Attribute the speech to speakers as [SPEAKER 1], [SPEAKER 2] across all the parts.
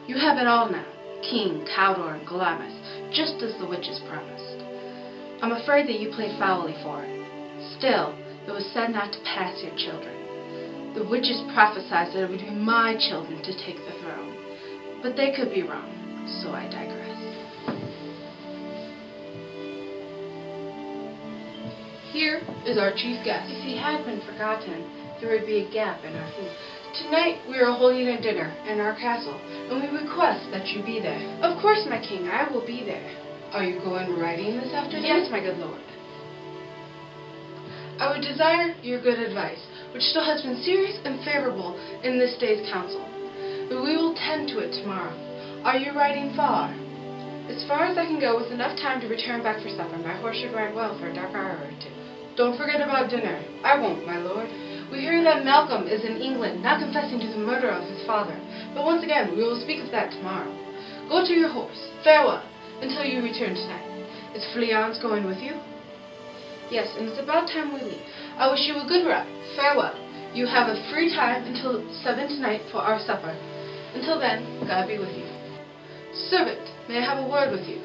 [SPEAKER 1] You have it all now, King, Cawdor, and Glamis, just as the witches promised. I'm afraid that you played foully for it. Still, it was said not to pass your children. The witches prophesied that it would be my children to take the throne, but they could be wrong, so I digress. Here is our chief guest. If he had been forgotten, there would be a gap in our food. Tonight we are holding a dinner in our castle, and we request that you be there. Of course, my king, I will be there. Are you going riding this afternoon? Yes, my good lord. I would desire your good advice, which still has been serious and favorable in this day's council. But we will tend to it tomorrow. Are you riding far? As far as I can go with enough time to return back for supper. My horse should ride well for a dark hour or two. Don't forget about dinner. I won't, my lord. We hear that Malcolm is in England, now confessing to the murder of his father. But once again, we will speak of that tomorrow. Go to your horse. Farewell, until you return tonight. Is Fleance going with you? Yes, and it's about time we leave. I wish you a good ride. Farewell. You have a free time until 7 tonight for our supper. Until then, God be with you. Servant, may I have a word with you?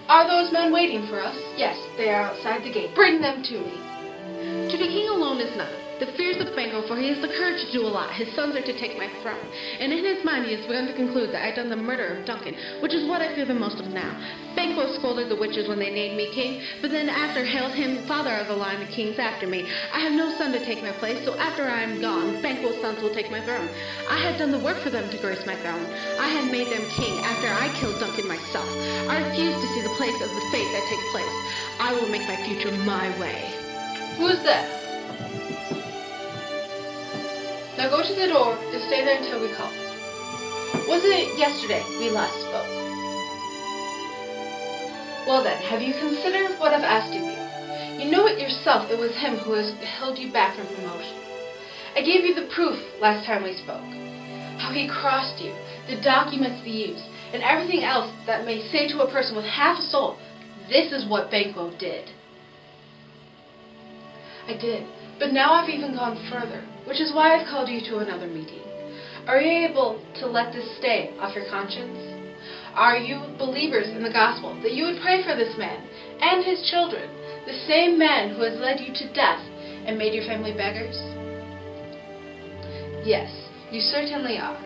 [SPEAKER 1] Are those men waiting for us? Yes, they are outside the gate. Bring them to me.
[SPEAKER 2] To be king alone is not. The fears of Banquo, for he has the courage to do a lot. His sons are to take my throne. And in his mind he has begun to conclude that I have done the murder of Duncan, which is what I fear the most of now. Banquo scolded the witches when they named me king, but then after hailed him father of the line of kings after me. I have no son to take my place, so after I am gone, Banquo's sons will take my throne. I had done the work for them to grace my throne. I had made them king after I killed Duncan myself. I refuse to see the place of the fate that takes place. I will make my future my way.
[SPEAKER 1] Who is that? Now go to the door and stay there until we call. Wasn't it yesterday we last spoke? Well then, have you considered what I've asked of you? You know it yourself, it was him who has held you back from promotion. I gave you the proof last time we spoke. How he crossed you, the documents he used, and everything else that may say to a person with half a soul, this is what Banquo did. I did. But now I've even gone further, which is why I've called you to another meeting. Are you able to let this stay off your conscience? Are you believers in the gospel that you would pray for this man and his children, the same man who has led you to death and made your family beggars? Yes, you certainly are.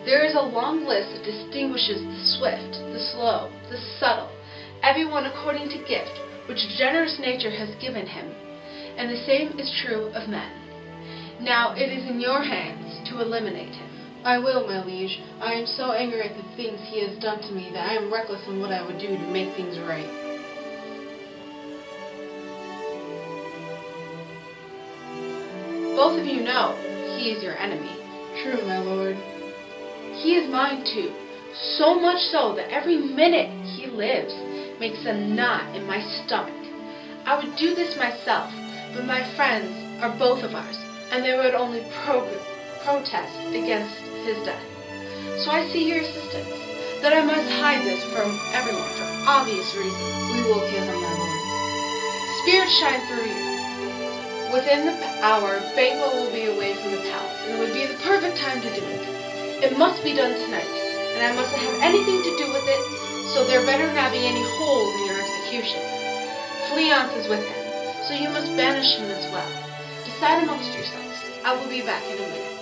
[SPEAKER 1] There is a long list that distinguishes the swift, the slow, the subtle, everyone according to gift, which generous nature has given him. And the same is true of men. Now it is in your hands to eliminate him. I will, my liege. I am so angry at the things he has done to me that I am reckless in what I would do to make things right. Both of you know he is your enemy. True, my lord. He is mine too, so much so that every minute he lives makes a knot in my stomach. I would do this myself, but my friends are both of ours, and they would only protest against his death. So I see your assistance, that I must hide this from everyone for obvious reasons. We will kill him, my lord. Spirits shine through you. Within the hour, Banquo will be away from the palace, and it would be the perfect time to do it. It must be done tonight, and I mustn't have anything to do with it, so there better not be any holes in your execution. Fleance is with him, so you must banish him as well. Decide amongst yourselves. I will be back in a minute.